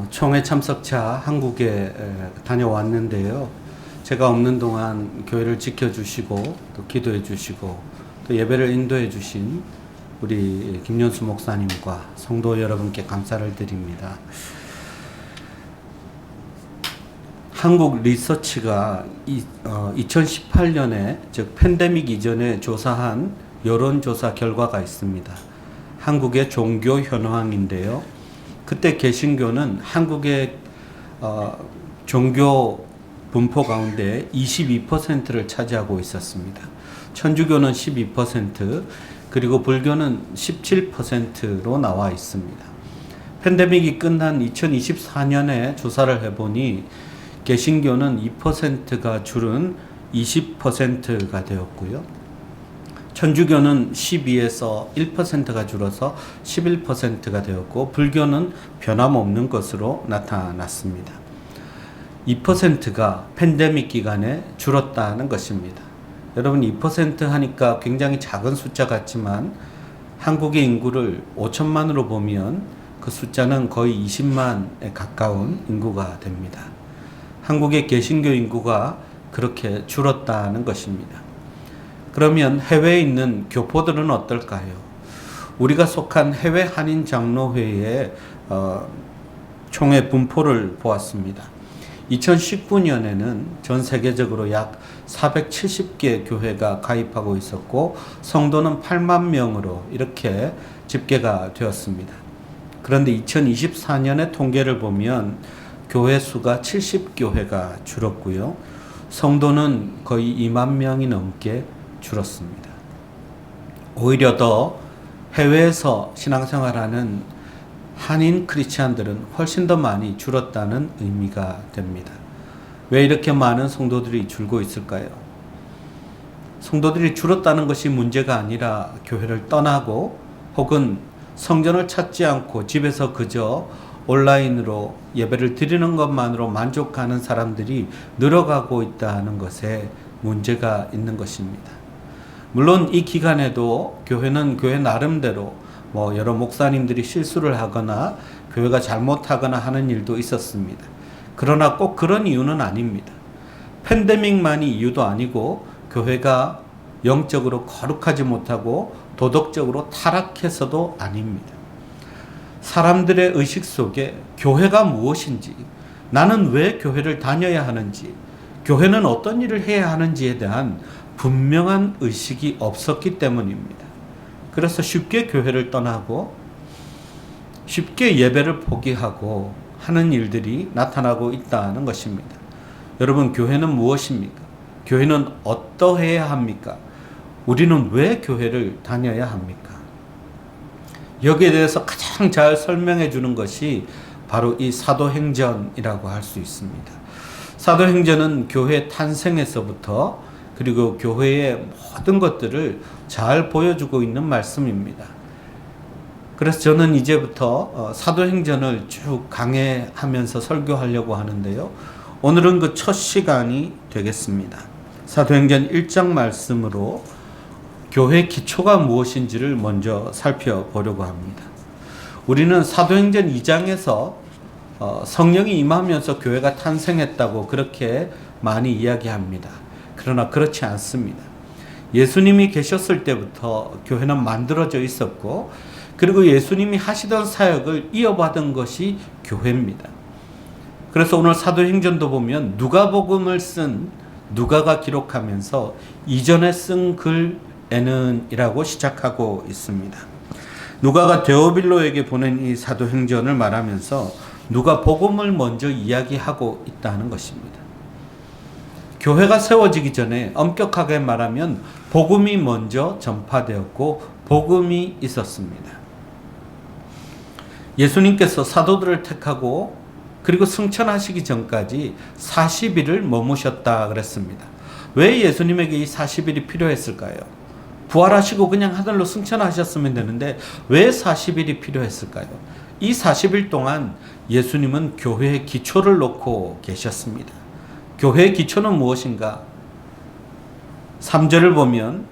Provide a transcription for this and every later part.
총회 참석차 한국에 다녀왔는데요. 제가 없는 동안 교회를 지켜주시고 또 기도해 주시고 또 예배를 인도해 주신 우리 김연수 목사님과 성도 여러분께 감사를 드립니다. 한국 리서치가 2018년에 즉 팬데믹 이전에 조사한 여론조사 결과가 있습니다. 한국의 종교 현황인데요. 그때 개신교는 한국의 종교 분포 가운데 22%를 차지하고 있었습니다. 천주교는 12%, 그리고 불교는 17%로 나와 있습니다. 팬데믹이 끝난 2024년에 조사를 해보니 개신교는 2%가 줄은 20%가 되었고요. 천주교는 12에서 1%가 줄어서 11%가 되었고 불교는 변함없는 것으로 나타났습니다. 2%가 팬데믹 기간에 줄었다는 것입니다. 여러분 2% 하니까 굉장히 작은 숫자 같지만 한국의 인구를 5천만으로 보면 그 숫자는 거의 20만에 가까운 인구가 됩니다. 한국의 개신교 인구가 그렇게 줄었다는 것입니다. 그러면 해외에 있는 교포들은 어떨까요? 우리가 속한 해외 한인 장로회의 총회 분포를 보았습니다. 2019년에는 전 세계적으로 약 470개 교회가 가입하고 있었고 성도는 8만 명으로 이렇게 집계가 되었습니다. 그런데 2024년의 통계를 보면 교회 수가 70교회가 줄었고요. 성도는 거의 2만 명이 넘게 줄었습니다. 오히려 더 해외에서 신앙생활하는 한인 크리스찬들은 훨씬 더 많이 줄었다는 의미가 됩니다. 왜 이렇게 많은 성도들이 줄고 있을까요? 성도들이 줄었다는 것이 문제가 아니라 교회를 떠나고 혹은 성전을 찾지 않고 집에서 그저 온라인으로 예배를 드리는 것만으로 만족하는 사람들이 늘어가고 있다는 것에 문제가 있는 것입니다. 물론 이 기간에도 교회는 교회 나름대로 여러 목사님들이 실수를 하거나 교회가 잘못하거나 하는 일도 있었습니다. 그러나 꼭 그런 이유는 아닙니다. 팬데믹만이 이유도 아니고 교회가 영적으로 거룩하지 못하고 도덕적으로 타락해서도 아닙니다. 사람들의 의식 속에 교회가 무엇인지, 나는 왜 교회를 다녀야 하는지, 교회는 어떤 일을 해야 하는지에 대한 분명한 의식이 없었기 때문입니다. 그래서 쉽게 교회를 떠나고 쉽게 예배를 포기하고 하는 일들이 나타나고 있다는 것입니다. 여러분, 교회는 무엇입니까? 교회는 어떠해야 합니까? 우리는 왜 교회를 다녀야 합니까? 여기에 대해서 가장 잘 설명해 주는 것이 바로 이 사도행전이라고 할 수 있습니다. 사도행전은 교회 탄생에서부터 그리고 교회의 모든 것들을 잘 보여주고 있는 말씀입니다. 그래서 저는 이제부터 사도행전을 쭉 강해하면서 설교하려고 하는데요. 오늘은 그 첫 시간이 되겠습니다. 사도행전 1장 말씀으로 교회 기초가 무엇인지를 먼저 살펴보려고 합니다. 우리는 사도행전 2장에서 성령이 임하면서 교회가 탄생했다고 그렇게 많이 이야기합니다. 그러나 그렇지 않습니다. 예수님이 계셨을 때부터 교회는 만들어져 있었고, 그리고 예수님이 하시던 사역을 이어받은 것이 교회입니다. 그래서 오늘 사도행전도 보면 누가복음을 쓴 누가가 기록하면서 이전에 쓴 글에는 이라고 시작하고 있습니다. 누가가 데오빌로에게 보낸 이 사도행전을 말하면서 누가복음을 먼저 이야기하고 있다는 것입니다. 교회가 세워지기 전에 엄격하게 말하면 복음이 먼저 전파되었고 복음이 있었습니다. 예수님께서 사도들을 택하고 그리고 승천하시기 전까지 40일을 머무셨다 그랬습니다. 왜 예수님에게 이 40일이 필요했을까요? 부활하시고 그냥 하늘로 승천하셨으면 되는데 왜 40일이 필요했을까요? 이 40일 동안 예수님은 교회의 기초를 놓고 계셨습니다. 교회의 기초는 무엇인가? 3절을 보면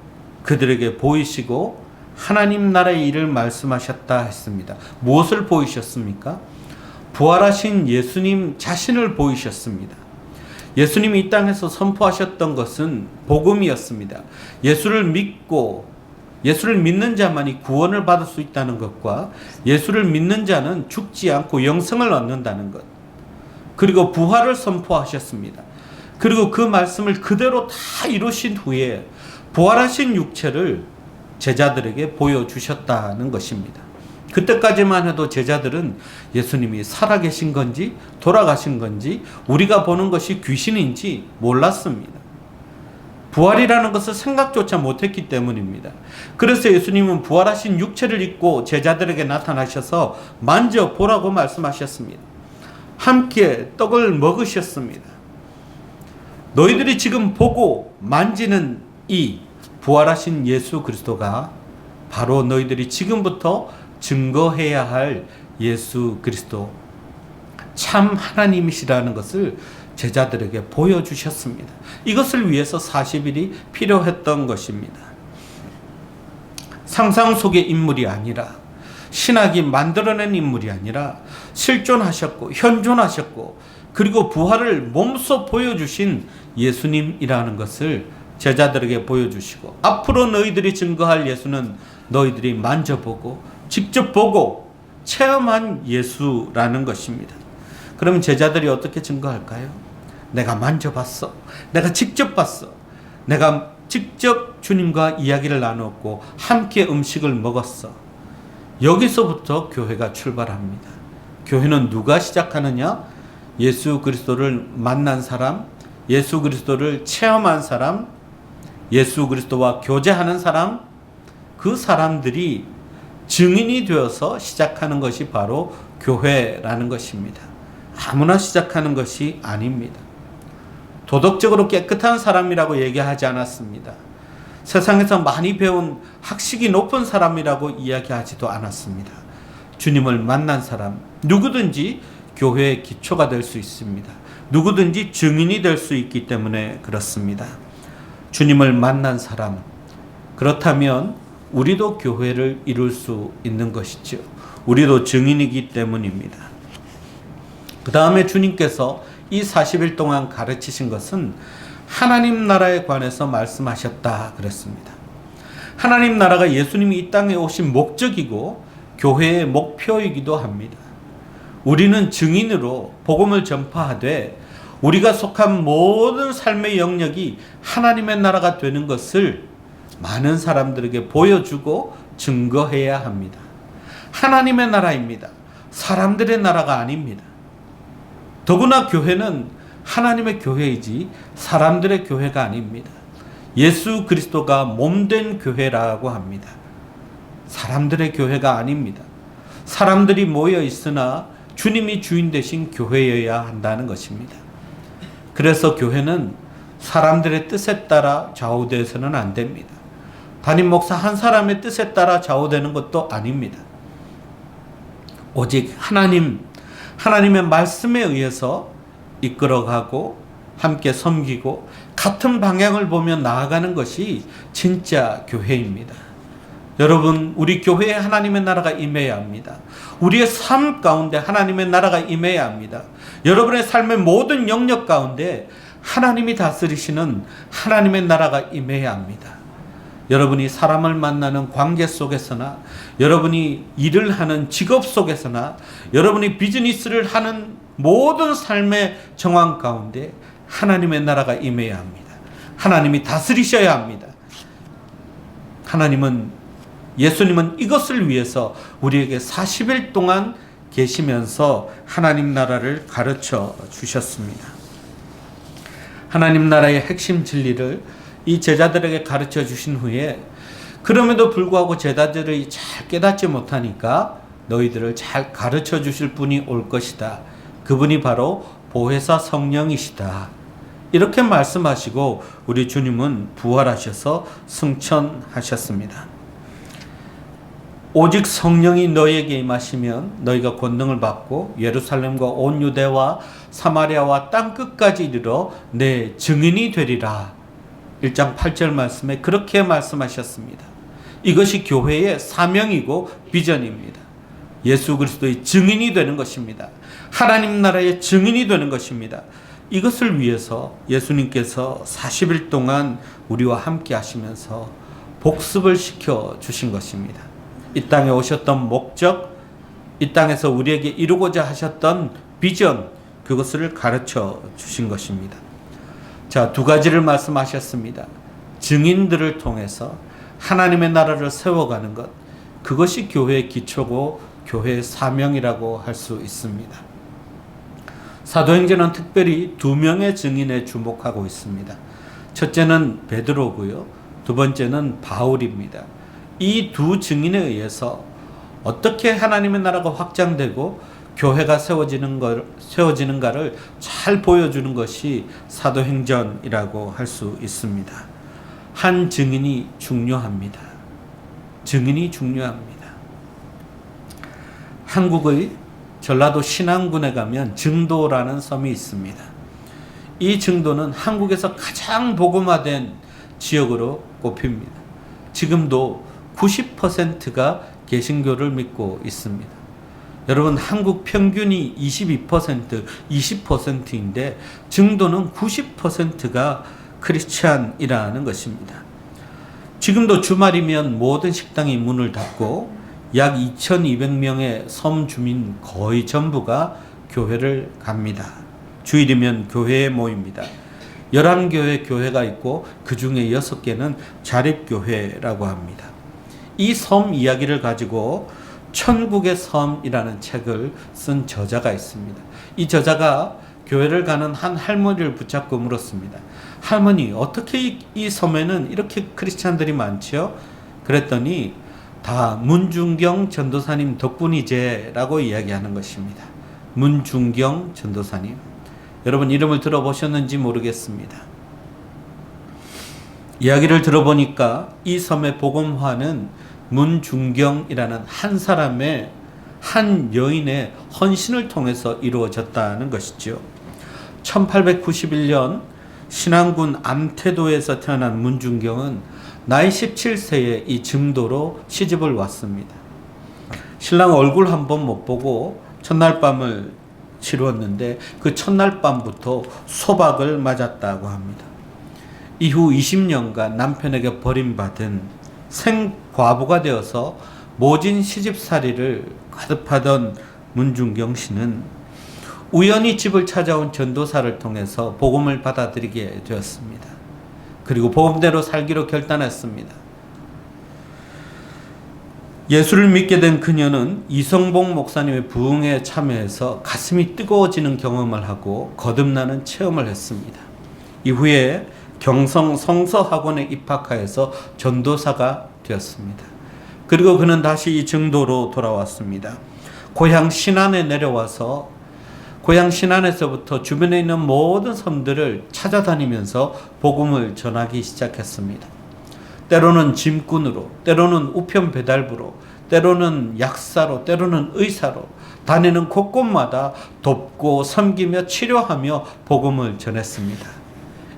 그들에게 보이시고 하나님 나라의 일을 말씀하셨다 했습니다. 무엇을 보이셨습니까? 부활하신 예수님 자신을 보이셨습니다. 예수님이 이 땅에서 선포하셨던 것은 복음이었습니다. 예수를 믿는 자만이 구원을 받을 수 있다는 것과 예수를 믿는 자는 죽지 않고 영생을 얻는다는 것, 그리고 부활을 선포하셨습니다. 그리고 그 말씀을 그대로 다 이루신 후에 부활하신 육체를 제자들에게 보여주셨다는 것입니다. 그때까지만 해도 제자들은 예수님이 살아계신 건지 돌아가신 건지 우리가 보는 것이 귀신인지 몰랐습니다. 부활이라는 것을 생각조차 못했기 때문입니다. 그래서 예수님은 부활하신 육체를 입고 제자들에게 나타나셔서 만져보라고 말씀하셨습니다. 함께 떡을 먹으셨습니다. 너희들이 지금 보고 만지는 이 부활하신 예수 그리스도가 바로 너희들이 지금부터 증거해야 할 예수 그리스도, 참 하나님이시라는 것을 제자들에게 보여주셨습니다. 이것을 위해서 40일이 필요했던 것입니다. 상상 속의 인물이 아니라, 신학이 만들어낸 인물이 아니라 실존하셨고 현존하셨고 그리고 부활을 몸소 보여주신 예수님이라는 것을 제자들에게 보여주시고, 앞으로 너희들이 증거할 예수는 너희들이 만져보고 직접 보고 체험한 예수라는 것입니다. 그럼 제자들이 어떻게 증거할까요? 내가 만져봤어. 내가 직접 봤어. 내가 직접 주님과 이야기를 나눴고 함께 음식을 먹었어. 여기서부터 교회가 출발합니다. 교회는 누가 시작하느냐? 예수 그리스도를 만난 사람, 예수 그리스도를 체험한 사람, 예수 그리스도와 교제하는 사람, 그 사람들이 증인이 되어서 시작하는 것이 바로 교회라는 것입니다. 아무나 시작하는 것이 아닙니다. 도덕적으로 깨끗한 사람이라고 얘기하지 않았습니다. 세상에서 많이 배운 학식이 높은 사람이라고 이야기하지도 않았습니다. 주님을 만난 사람, 누구든지 교회의 기초가 될 수 있습니다. 누구든지 증인이 될 수 있기 때문에 그렇습니다. 주님을 만난 사람, 그렇다면 우리도 교회를 이룰 수 있는 것이죠. 우리도 증인이기 때문입니다. 그 다음에 주님께서 이 40일 동안 가르치신 것은 하나님 나라에 관해서 말씀하셨다 그랬습니다. 하나님 나라가 예수님이 이 땅에 오신 목적이고 교회의 목표이기도 합니다. 우리는 증인으로 복음을 전파하되 우리가 속한 모든 삶의 영역이 하나님의 나라가 되는 것을 많은 사람들에게 보여주고 증거해야 합니다. 하나님의 나라입니다. 사람들의 나라가 아닙니다. 더구나 교회는 하나님의 교회이지 사람들의 교회가 아닙니다. 예수 그리스도가 몸된 교회라고 합니다. 사람들의 교회가 아닙니다. 사람들이 모여 있으나 주님이 주인 되신 교회여야 한다는 것입니다. 그래서 교회는 사람들의 뜻에 따라 좌우되어서는 안 됩니다. 담임 목사 한 사람의 뜻에 따라 좌우되는 것도 아닙니다. 오직 하나님의 말씀에 의해서 이끌어가고 함께 섬기고 같은 방향을 보며 나아가는 것이 진짜 교회입니다. 여러분, 우리 교회에 하나님의 나라가 임해야 합니다. 우리의 삶 가운데 하나님의 나라가 임해야 합니다. 여러분의 삶의 모든 영역 가운데 하나님이 다스리시는 하나님의 나라가 임해야 합니다. 여러분이 사람을 만나는 관계 속에서나, 여러분이 일을 하는 직업 속에서나, 여러분이 비즈니스를 하는 모든 삶의 정황 가운데 하나님의 나라가 임해야 합니다. 하나님이 다스리셔야 합니다. 예수님은 이것을 위해서 우리에게 40일 동안 계시면서 하나님 나라를 가르쳐 주셨습니다. 하나님 나라의 핵심 진리를 이 제자들에게 가르쳐 주신 후에, 그럼에도 불구하고 제자들이 잘 깨닫지 못하니까 너희들을 잘 가르쳐 주실 분이 올 것이다. 그분이 바로 보혜사 성령이시다. 이렇게 말씀하시고 우리 주님은 부활하셔서 승천하셨습니다. 오직 성령이 너희에게 임하시면 너희가 권능을 받고 예루살렘과 온 유대와 사마리아와 땅끝까지 이르러 내 증인이 되리라. 1장 8절 말씀에 그렇게 말씀하셨습니다. 이것이 교회의 사명이고 비전입니다. 예수 그리스도의 증인이 되는 것입니다. 하나님 나라의 증인이 되는 것입니다. 이것을 위해서 예수님께서 40일 동안 우리와 함께 하시면서 복습을 시켜 주신 것입니다. 이 땅에 오셨던 목적, 이 땅에서 우리에게 이루고자 하셨던 비전, 그것을 가르쳐 주신 것입니다. 자, 두 가지를 말씀하셨습니다. 증인들을 통해서 하나님의 나라를 세워가는 것, 그것이 교회의 기초고 교회의 사명이라고 할 수 있습니다. 사도행전은 특별히 두 명의 증인에 주목하고 있습니다. 첫째는 베드로고요. 두 번째는 바울입니다. 이 두 증인에 의해서 어떻게 하나님의 나라가 확장되고 교회가 세워지는가를 잘 보여주는 것이 사도행전이라고 할 수 있습니다. 한 증인이 중요합니다. 증인이 중요합니다. 한국의 전라도 신안군에 가면 증도라는 섬이 있습니다. 이 증도는 한국에서 가장 복음화된 지역으로 꼽힙니다. 지금도 90%가 개신교를 믿고 있습니다. 여러분, 한국 평균이 22%, 20%인데 증도는 90%가 크리스찬이라는 것입니다. 지금도 주말이면 모든 식당이 문을 닫고 약 2,200명의 섬 주민 거의 전부가 교회를 갑니다. 주일이면 교회에 모입니다. 11교회 교회가 있고 그 중에 6개는 자립교회라고 합니다. 이 섬 이야기를 가지고 천국의 섬이라는 책을 쓴 저자가 있습니다. 이 저자가 교회를 가는 한 할머니를 붙잡고 물었습니다. 할머니, 어떻게 이 섬에는 이렇게 크리스찬들이 많지요? 그랬더니 다 문중경 전도사님 덕분이제라고 이야기하는 것입니다. 문중경 전도사님. 여러분, 이름을 들어보셨는지 모르겠습니다. 이야기를 들어보니까 이 섬의 복음화는 문중경이라는 한 사람의, 한 여인의 헌신을 통해서 이루어졌다는 것이죠. 1891년 신안군 암태도에서 태어난 문중경은 나이 17세에 이 증도로 시집을 왔습니다. 신랑 얼굴 한 번 못 보고 첫날 밤을 치루었는데 그 첫날 밤부터 소박을 맞았다고 합니다. 이후 20년간 남편에게 버림받은 생과부가 되어서 모진 시집살이를 거듭하던 문중경 씨는 우연히 집을 찾아온 전도사를 통해서 복음을 받아들이게 되었습니다. 그리고 복음대로 살기로 결단했습니다. 예수를 믿게 된 그녀는 이성복 목사님의 부흥에 참여해서 가슴이 뜨거워지는 경험을 하고 거듭나는 체험을 했습니다. 이후에 경성 성서학원에 입학하여서 전도사가 되었습니다. 그리고 그는 다시 이 증도로 돌아왔습니다. 고향 신안에 내려와서 고향 신안에서부터 주변에 있는 모든 섬들을 찾아다니면서 복음을 전하기 시작했습니다. 때로는 짐꾼으로, 때로는 우편 배달부로, 때로는 약사로, 때로는 의사로 다니는 곳곳마다 돕고 섬기며 치료하며 복음을 전했습니다.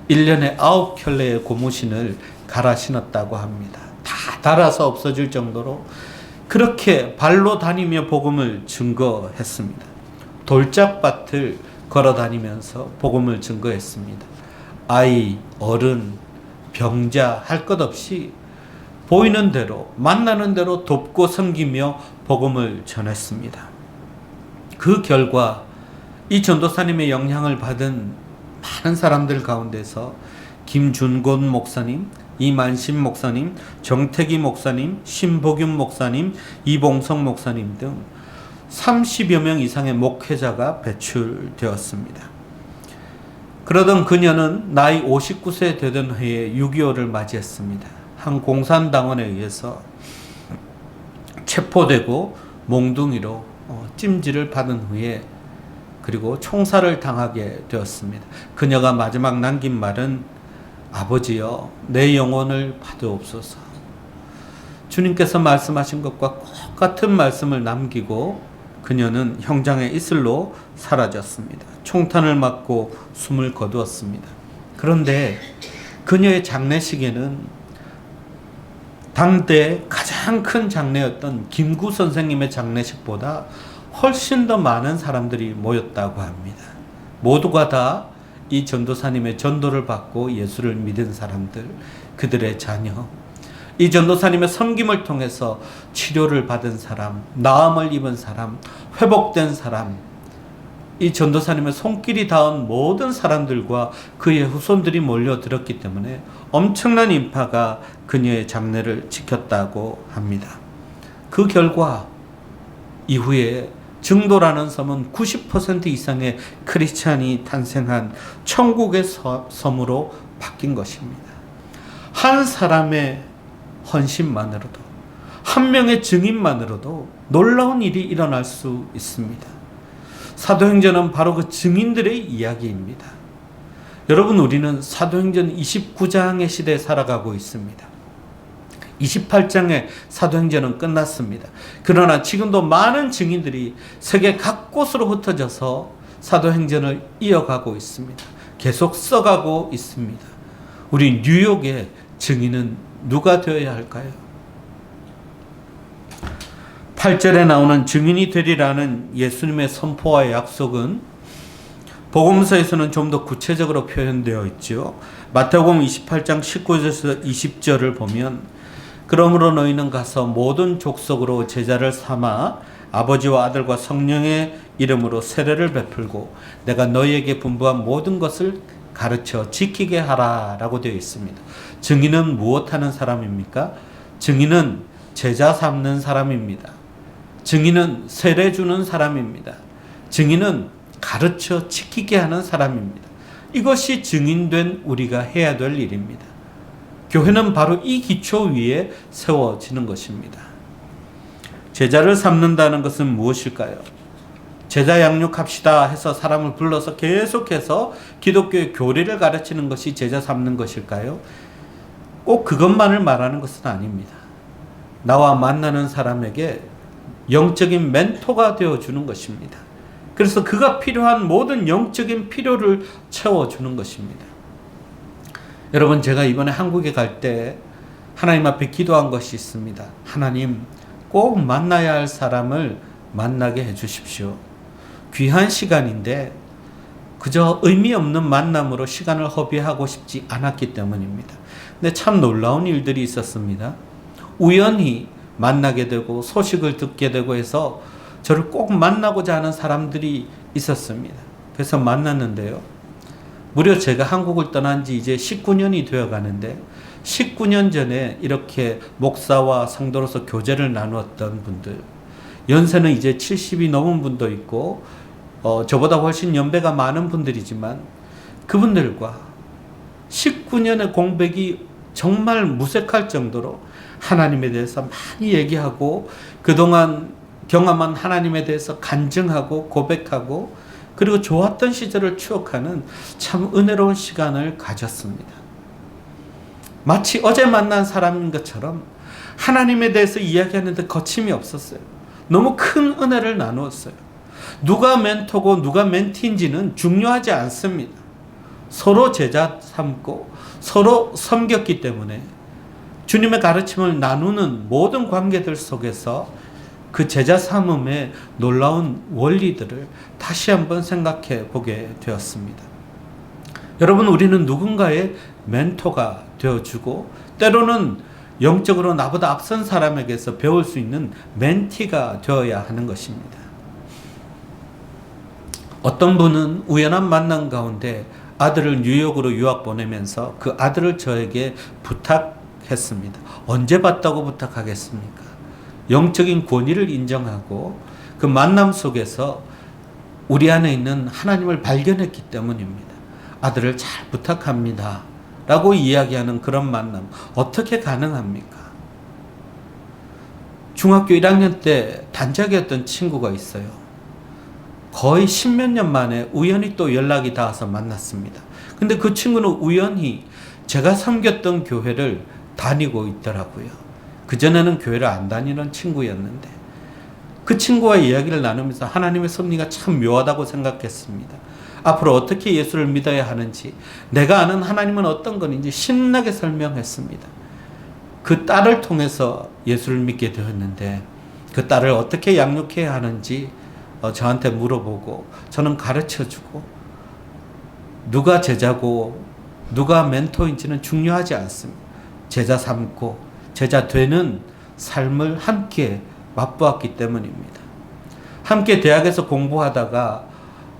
1년에 9켤레의 고무신을 갈아 신었다고 합니다. 다 닳아서 없어질 정도로 그렇게 발로 다니며 복음을 증거했습니다. 돌짝밭을 걸어 다니면서 복음을 증거했습니다. 아이, 어른, 병자 할 것 없이 보이는 대로 만나는 대로 돕고 섬기며 복음을 전했습니다. 그 결과 이 전도사님의 영향을 받은 많은 사람들 가운데서 김준곤 목사님, 이만심 목사님, 정태기 목사님, 신복윤 목사님, 이봉성 목사님 등 30여 명 이상의 목회자가 배출되었습니다. 그러던 그녀는 나이 59세 되던 해에 6.25를 맞이했습니다. 한 공산당원에 의해서 체포되고 몽둥이로 찜질을 받은 후에 그리고 총살을 당하게 되었습니다. 그녀가 마지막 남긴 말은 아버지여 내 영혼을 받으옵소서. 주님께서 말씀하신 것과 똑같은 말씀을 남기고 그녀는 형장의 이슬로 사라졌습니다. 총탄을 맞고 숨을 거두었습니다. 그런데 그녀의 장례식에는 당대 가장 큰 장례였던 김구 선생님의 장례식보다 훨씬 더 많은 사람들이 모였다고 합니다. 모두가 다 이 전도사님의 전도를 받고 예수를 믿은 사람들, 그들의 자녀, 이 전도사님의 섬김을 통해서 치료를 받은 사람, 나음을 입은 사람, 회복된 사람, 이 전도사님의 손길이 닿은 모든 사람들과 그의 후손들이 몰려들었기 때문에 엄청난 인파가 그녀의 장례를 지켰다고 합니다. 그 결과 이후에 증도라는 섬은 90% 이상의 크리스찬이 탄생한 천국의 섬으로 바뀐 것입니다. 한 사람의 헌신만으로도, 한 명의 증인만으로도 놀라운 일이 일어날 수 있습니다. 사도행전은 바로 그 증인들의 이야기입니다. 여러분, 우리는 사도행전 29장의 시대에 살아가고 있습니다. 28장의 사도행전은 끝났습니다. 그러나 지금도 많은 증인들이 세계 각곳으로 흩어져서 사도행전을 이어가고 있습니다. 계속 써가고 있습니다. 우리 뉴욕의 증인은 누가 되어야 할까요? 8절에 나오는 증인이 되리라는 예수님의 선포와 약속은 복음서에서는 좀 더 구체적으로 표현되어 있죠. 마태복음 28장 19절에서 20절을 보면 그러므로 너희는 가서 모든 족속으로 제자를 삼아 아버지와 아들과 성령의 이름으로 세례를 베풀고 내가 너희에게 분부한 모든 것을 가르쳐 지키게 하라 라고 되어 있습니다. 증인은 무엇하는 사람입니까? 증인은 제자 삼는 사람입니다. 증인은 세례 주는 사람입니다. 증인은 가르쳐 지키게 하는 사람입니다. 이것이 증인된 우리가 해야 될 일입니다. 교회는 바로 이 기초 위에 세워지는 것입니다. 제자를 삼는다는 것은 무엇일까요? 제자 양육합시다 해서 사람을 불러서 계속해서 기독교의 교리를 가르치는 것이 제자 삼는 것일까요? 꼭 그것만을 말하는 것은 아닙니다. 나와 만나는 사람에게 영적인 멘토가 되어주는 것입니다. 그래서 그가 필요한 모든 영적인 필요를 채워주는 것입니다. 여러분, 제가 이번에 한국에 갈 때 하나님 앞에 기도한 것이 있습니다. 하나님, 꼭 만나야 할 사람을 만나게 해주십시오. 귀한 시간인데 그저 의미 없는 만남으로 시간을 허비하고 싶지 않았기 때문입니다. 근데 참 놀라운 일들이 있었습니다. 우연히 만나게 되고 소식을 듣게 되고 해서 저를 꼭 만나고자 하는 사람들이 있었습니다. 그래서 만났는데요. 무려 제가 한국을 떠난 지 이제 19년이 되어 가는데 19년 전에 이렇게 목사와 성도로서 교제를 나누었던 분들, 연세는 이제 70이 넘은 분도 있고 저보다 훨씬 연배가 많은 분들이지만 그분들과 19년의 공백이 정말 무색할 정도로 하나님에 대해서 많이 얘기하고 그동안 경험한 하나님에 대해서 간증하고 고백하고 그리고 좋았던 시절을 추억하는 참 은혜로운 시간을 가졌습니다. 마치 어제 만난 사람인 것처럼 하나님에 대해서 이야기하는데 거침이 없었어요. 너무 큰 은혜를 나누었어요. 누가 멘토고 누가 멘티인지는 중요하지 않습니다. 서로 제자 삼고 서로 섬겼기 때문에 주님의 가르침을 나누는 모든 관계들 속에서 그 제자 삼음의 놀라운 원리들을 다시 한번 생각해 보게 되었습니다. 여러분, 우리는 누군가의 멘토가 되어주고 때로는 영적으로 나보다 앞선 사람에게서 배울 수 있는 멘티가 되어야 하는 것입니다. 어떤 분은 우연한 만남 가운데 아들을 뉴욕으로 유학 보내면서 그 아들을 저에게 부탁했습니다. 언제 봤다고 부탁하겠습니까? 영적인 권위를 인정하고 그 만남 속에서 우리 안에 있는 하나님을 발견했기 때문입니다. 아들을 잘 부탁합니다 라고 이야기하는 그런 만남 어떻게 가능합니까? 중학교 1학년 때 단짝이었던 친구가 있어요. 거의 10몇 년 만에 우연히 또 연락이 닿아서 만났습니다. 근데 그 친구는 우연히 제가 섬겼던 교회를 다니고 있더라고요. 그전에는 교회를 안 다니는 친구였는데 그 친구와 이야기를 나누면서 하나님의 섭리가 참 묘하다고 생각했습니다. 앞으로 어떻게 예수를 믿어야 하는지, 내가 아는 하나님은 어떤 건지 신나게 설명했습니다. 그 딸을 통해서 예수를 믿게 되었는데 그 딸을 어떻게 양육해야 하는지 저한테 물어보고 저는 가르쳐주고 누가 제자고 누가 멘토인지는 중요하지 않습니다. 제자 삼고 제자 되는 삶을 함께 맛보았기 때문입니다. 함께 대학에서 공부하다가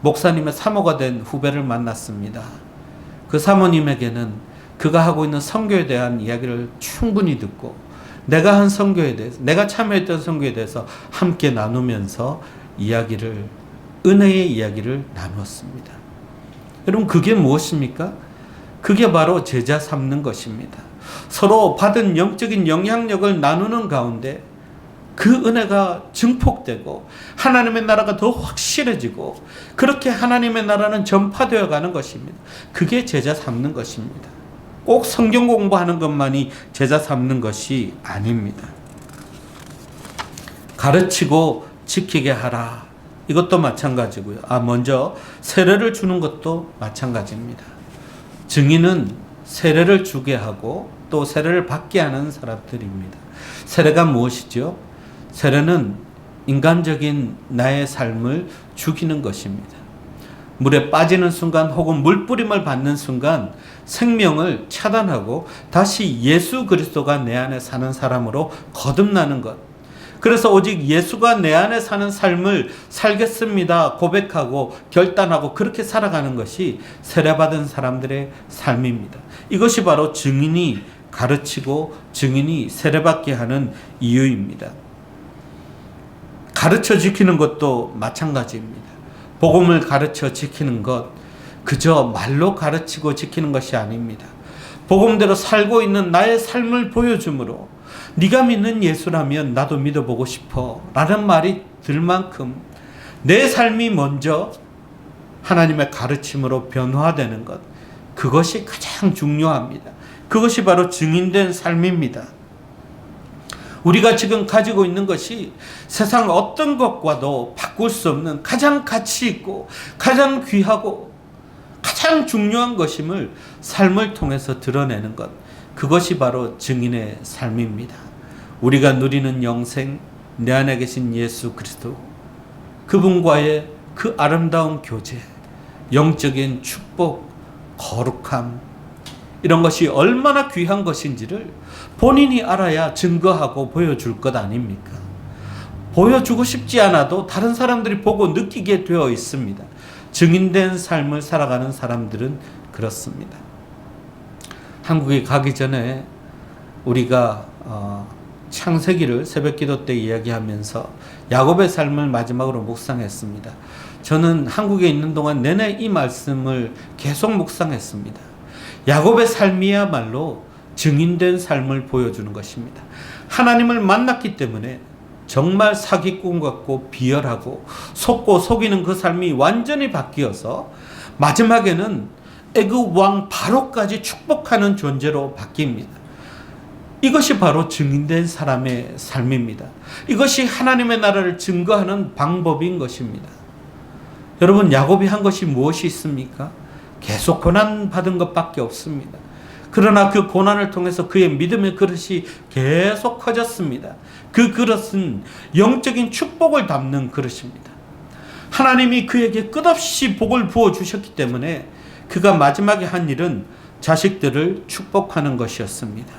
목사님의 사모가 된 후배를 만났습니다. 그 사모님에게는 그가 하고 있는 선교에 대한 이야기를 충분히 듣고 내가 한 선교에 대해서, 내가 참여했던 선교에 대해서 함께 나누면서 은혜의 이야기를 나누었습니다. 여러분, 그게 무엇입니까? 그게 바로 제자 삼는 것입니다. 서로 받은 영적인 영향력을 나누는 가운데 그 은혜가 증폭되고 하나님의 나라가 더 확실해지고 그렇게 하나님의 나라는 전파되어 가는 것입니다. 그게 제자 삼는 것입니다. 꼭 성경 공부하는 것만이 제자 삼는 것이 아닙니다. 가르치고 지키게 하라. 이것도 마찬가지고요. 먼저 세례를 주는 것도 마찬가지입니다. 증인은 세례를 주게 하고 또 세례를 받게 하는 사람들입니다. 세례가 무엇이죠? 세례는 인간적인 나의 삶을 죽이는 것입니다. 물에 빠지는 순간 혹은 물뿌림을 받는 순간 생명을 차단하고 다시 예수 그리스도가 내 안에 사는 사람으로 거듭나는 것. 그래서 오직 예수가 내 안에 사는 삶을 살겠습니다 고백하고 결단하고 그렇게 살아가는 것이 세례받은 사람들의 삶입니다. 이것이 바로 증인이 가르치고 증인이 세례받게 하는 이유입니다. 가르쳐 지키는 것도 마찬가지입니다. 복음을 가르쳐 지키는 것, 그저 말로 가르치고 지키는 것이 아닙니다. 복음대로 살고 있는 나의 삶을 보여주므로 네가 믿는 예수라면 나도 믿어보고 싶어 라는 말이 들 만큼 내 삶이 먼저 하나님의 가르침으로 변화되는 것, 그것이 가장 중요합니다. 그것이 바로 증인된 삶입니다. 우리가 지금 가지고 있는 것이 세상 어떤 것과도 바꿀 수 없는 가장 가치 있고 가장 귀하고 가장 중요한 것임을 삶을 통해서 드러내는 것, 그것이 바로 증인의 삶입니다. 우리가 누리는 영생, 내 안에 계신 예수 그리스도, 그분과의 그 아름다운 교제, 영적인 축복, 거룩함, 이런 것이 얼마나 귀한 것인지를 본인이 알아야 증거하고 보여줄 것 아닙니까? 보여주고 싶지 않아도 다른 사람들이 보고 느끼게 되어 있습니다. 증인된 삶을 살아가는 사람들은 그렇습니다. 한국에 가기 전에 우리가 창세기를 새벽기도 때 이야기하면서 야곱의 삶을 마지막으로 묵상했습니다. 저는 한국에 있는 동안 내내 이 말씀을 계속 묵상했습니다. 야곱의 삶이야말로 증인된 삶을 보여주는 것입니다. 하나님을 만났기 때문에 정말 사기꾼 같고 비열하고 속고 속이는 그 삶이 완전히 바뀌어서 마지막에는 애굽 왕 바로까지 축복하는 존재로 바뀝니다. 이것이 바로 증인된 사람의 삶입니다. 이것이 하나님의 나라를 증거하는 방법인 것입니다. 여러분, 야곱이 한 것이 무엇이 있습니까? 계속 고난받은 것밖에 없습니다. 그러나 그 고난을 통해서 그의 믿음의 그릇이 계속 커졌습니다. 그 그릇은 영적인 축복을 담는 그릇입니다. 하나님이 그에게 끝없이 복을 부어주셨기 때문에 그가 마지막에 한 일은 자식들을 축복하는 것이었습니다.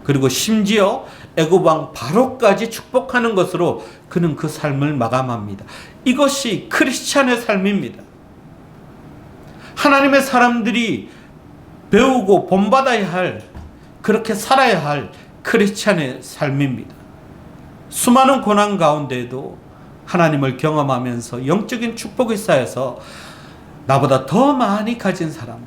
그리고 심지어 애굽 왕 바로까지 축복하는 것으로 그는 그 삶을 마감합니다. 이것이 크리스찬의 삶입니다. 하나님의 사람들이 배우고 본받아야 할, 그렇게 살아야 할 크리스찬의 삶입니다. 수많은 고난 가운데에도 하나님을 경험하면서 영적인 축복이 쌓여서 나보다 더 많이 가진 사람,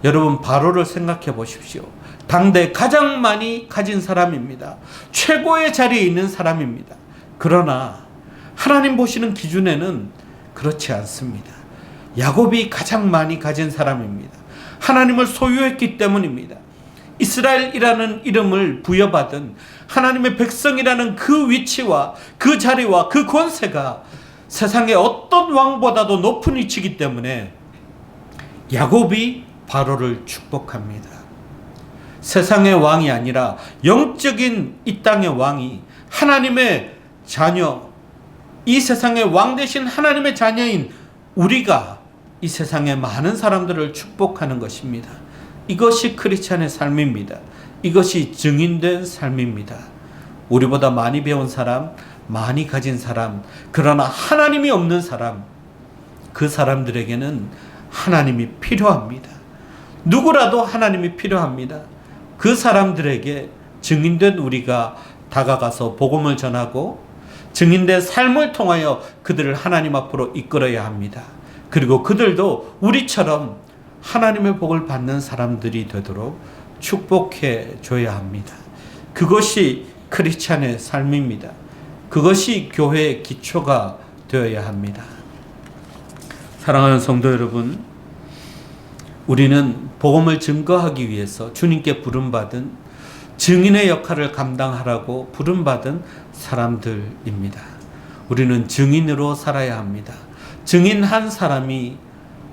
여러분 바로를 생각해 보십시오. 당대 가장 많이 가진 사람입니다. 최고의 자리에 있는 사람입니다. 그러나 하나님 보시는 기준에는 그렇지 않습니다. 야곱이 가장 많이 가진 사람입니다. 하나님을 소유했기 때문입니다. 이스라엘이라는 이름을 부여받은 하나님의 백성이라는 그 위치와 그 자리와 그 권세가 세상의 어떤 왕보다도 높은 위치이기 때문에 야곱이 바로를 축복합니다. 세상의 왕이 아니라 영적인 이 땅의 왕이 하나님의 자녀, 이 세상의 왕 되신 하나님의 자녀인 우리가 이 세상의 많은 사람들을 축복하는 것입니다. 이것이 크리스찬의 삶입니다. 이것이 증인된 삶입니다. 우리보다 많이 배운 사람, 많이 가진 사람, 그러나 하나님이 없는 사람, 그 사람들에게는 하나님이 필요합니다. 누구라도 하나님이 필요합니다. 그 사람들에게 증인된 우리가 다가가서 복음을 전하고 증인된 삶을 통하여 그들을 하나님 앞으로 이끌어야 합니다. 그리고 그들도 우리처럼 하나님의 복을 받는 사람들이 되도록 축복해 줘야 합니다. 그것이 크리스찬의 삶입니다. 그것이 교회의 기초가 되어야 합니다. 사랑하는 성도 여러분, 우리는 복음을 증거하기 위해서 주님께 부름받은 증인의 역할을 감당하라고 부름받은 사람들입니다. 우리는 증인으로 살아야 합니다. 증인 한 사람이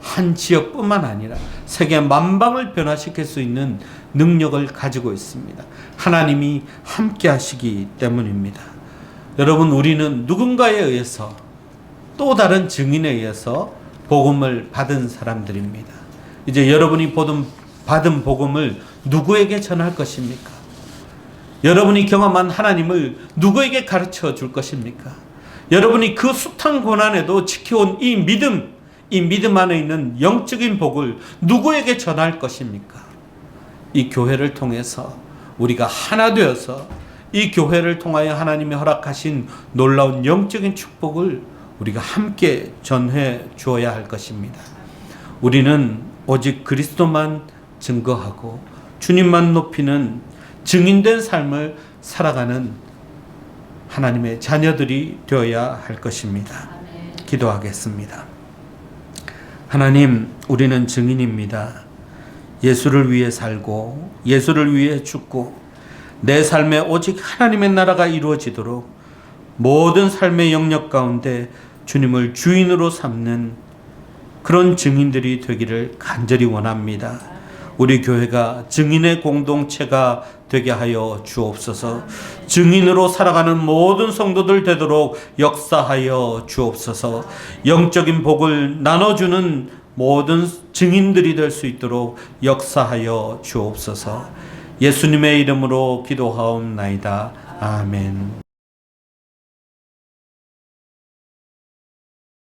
한 지역뿐만 아니라 세계 만방을 변화시킬 수 있는 능력을 가지고 있습니다. 하나님이 함께 하시기 때문입니다. 여러분, 우리는 누군가에 의해서 또 다른 증인에 의해서 복음을 받은 사람들입니다. 이제 여러분이 받은 복음을 누구에게 전할 것입니까? 여러분이 경험한 하나님을 누구에게 가르쳐 줄 것입니까? 여러분이 그 숱한 고난에도 지켜온 이 믿음 안에 있는 영적인 복을 누구에게 전할 것입니까? 이 교회를 통해서 우리가 하나 되어서 이 교회를 통하여 하나님이 허락하신 놀라운 영적인 축복을 우리가 함께 전해 주어야 할 것입니다. 우리는 오직 그리스도만 증거하고 주님만 높이는 증인된 삶을 살아가는 하나님의 자녀들이 되어야 할 것입니다. 기도하겠습니다. 하나님, 우리는 증인입니다. 예수를 위해 살고 예수를 위해 죽고 내 삶에 오직 하나님의 나라가 이루어지도록 모든 삶의 영역 가운데 주님을 주인으로 삼는 그런 증인들이 되기를 간절히 원합니다. 우리 교회가 증인의 공동체가 되게 하여 주옵소서. 증인으로 살아가는 모든 성도들 되도록 역사하여 주옵소서. 영적인 복을 나눠주는 모든 증인들이 될 수 있도록 역사하여 주옵소서. 예수님의 이름으로 기도하옵나이다. 아멘.